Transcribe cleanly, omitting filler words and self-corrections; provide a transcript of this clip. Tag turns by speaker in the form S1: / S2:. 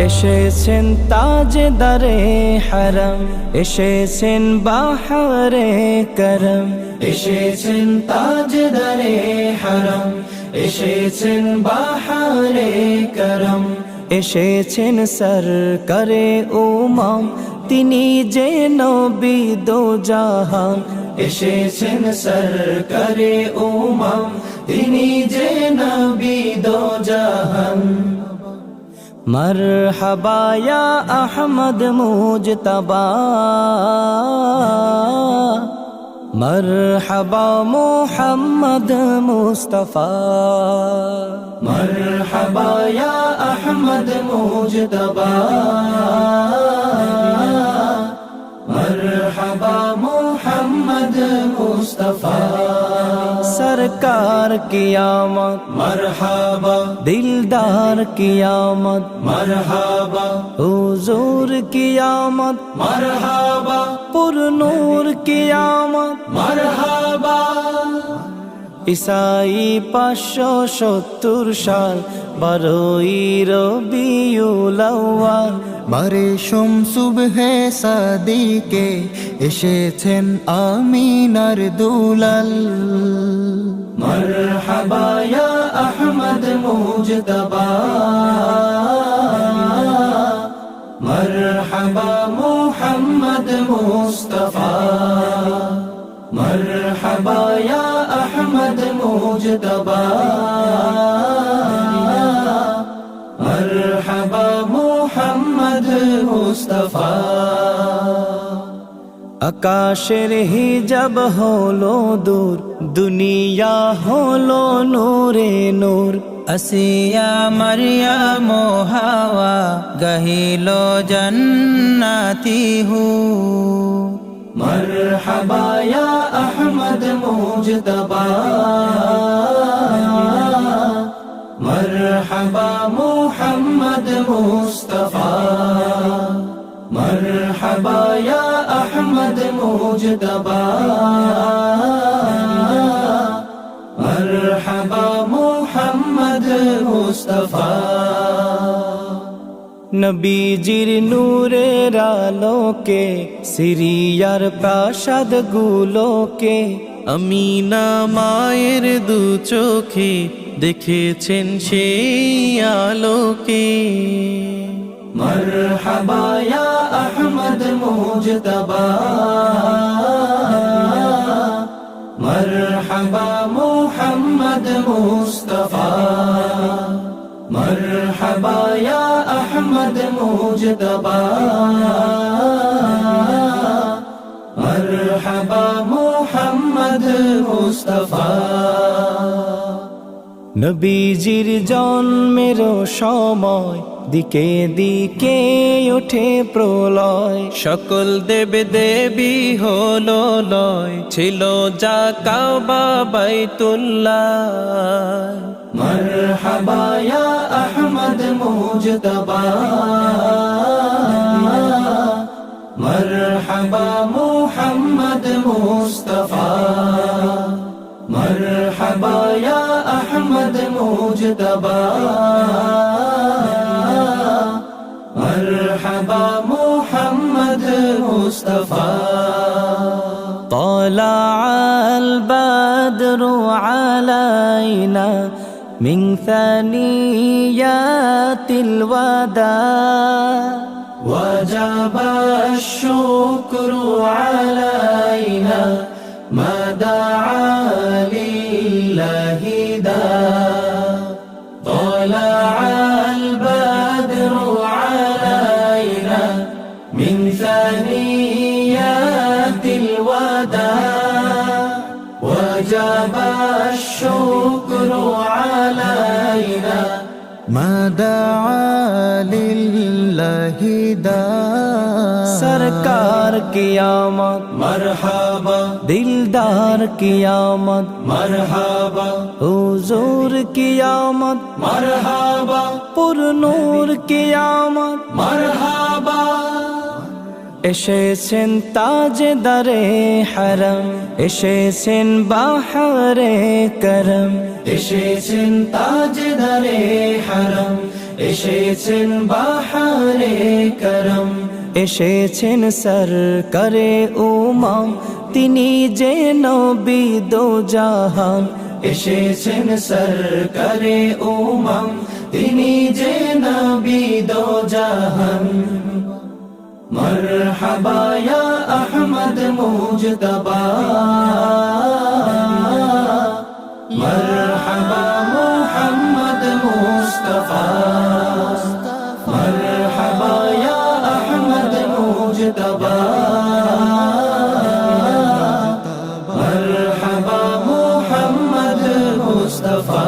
S1: এসেছেন তাজদারে হারাম, এসেছেন বাহারে করম, এসেছেন তাজদারে হারাম, এসেছেন বাহারে করম, এসেছেন সরকারে উমাম, তিনি যে নবী দো জাহান, এসেছেন সরকারে উমাম, তিনি যে নবী দো জাহান। মরহবা ইয়া আহমদ মুজতবা, মরহবা মুহাম্মদ মুস্তাফা, মরহবা ইয়া আহমদ মুজতবা, মরহবা মুহাম্মদ মুস্তাফা। सरकार की आमद मरहबा, दिलदार की आमद मरहबा, हुजूर की आमद मरहबा, पुरनूर की आमद मरहबा। ईसाई 570 साल 12 রবিউল আউয়াল,
S2: বারে সুবহে সাদিকে এসেছেন আমিনার দুলাল।
S1: মরহবা ইয়া আহমদ মুজতবা, মরহবা মুহাম্মদ মুস্তাফা, মরহবা ইয়া আহমদ মুজতবা, মরহবা মুহাম্মদ মুস্তাফা। আকাশের হিজাব হলো দূর, দুনিয়া হলো নূরে নূর,
S2: আসিয়া মারইয়াম হাওয়া গাহিল জান্নাতি হু।
S1: মরহবা ইয়া আহমদ মুজতবা, মরহবা মুহাম্মদ মুস্তাফা, মরহবা ইয়া আহমদ মুজতবা, মরহবা মুহাম্মদ মুস্তাফা। নবীজির নূরের আলোকে সিরিয়ার প্রাসাদ গুলোকে
S2: আমিনা মায়ের দু চোখে দেখেছেন সেই আলোকে।
S1: মরহবা ইয়া আহমদ মুজতবা, মরহবা মুহাম্মদ মুস্তাফা, মরহবা ইয়া আহমদ মুজতবা, মরহবা মুহাম্মদ মুস্তাফা। নবীজির জন্মের সময় দিকে দিকে ওঠে প্রলয়,
S2: সকল দেব দেবী হলো লয়, ছিল যা কাবা বাইতুল্লাহ।
S1: মরহবা ইয়া আহমদ মুজতবা, মরহবা মুহাম্মদ মুস্তাফা, মরহবা ইয়া আহমদ মুজতবা, মরহবা মুহাম্মদ মুস্তাফা। طلع البدر علينا من ثنيات الوداع، وجب الشكر علينا ما دعا لله داع. طلع البدر علينا من ثنيات الوداع، وجب الشكر علينا
S2: ما دعا لله داع।
S1: सरकार की आमद मरहबा, दिलदार की आमद मरहबा, हुजूर की आमद मरहबा, पुरनूर की आमद मरहबा। এসেছেন তাজদারে হারাম, এসেছেন বাহারে করম, এসেছেন তাজদারে হারাম, এসেছেন বাহারে করম, এসেছেন সরকারে উমাম, তিনি যে নবী দো জাহান। এসেছেন সরকারে উমাম, তিনি যে নবী দো জাহান। মরহবা ইয়া আহমদ মুজতবা, মরহবা মুহাম্মদ মুস্তাফা, মরহবা ইয়া আহমদ মুজতবা, মরহবা মুহাম্মদ মুস্তাফা।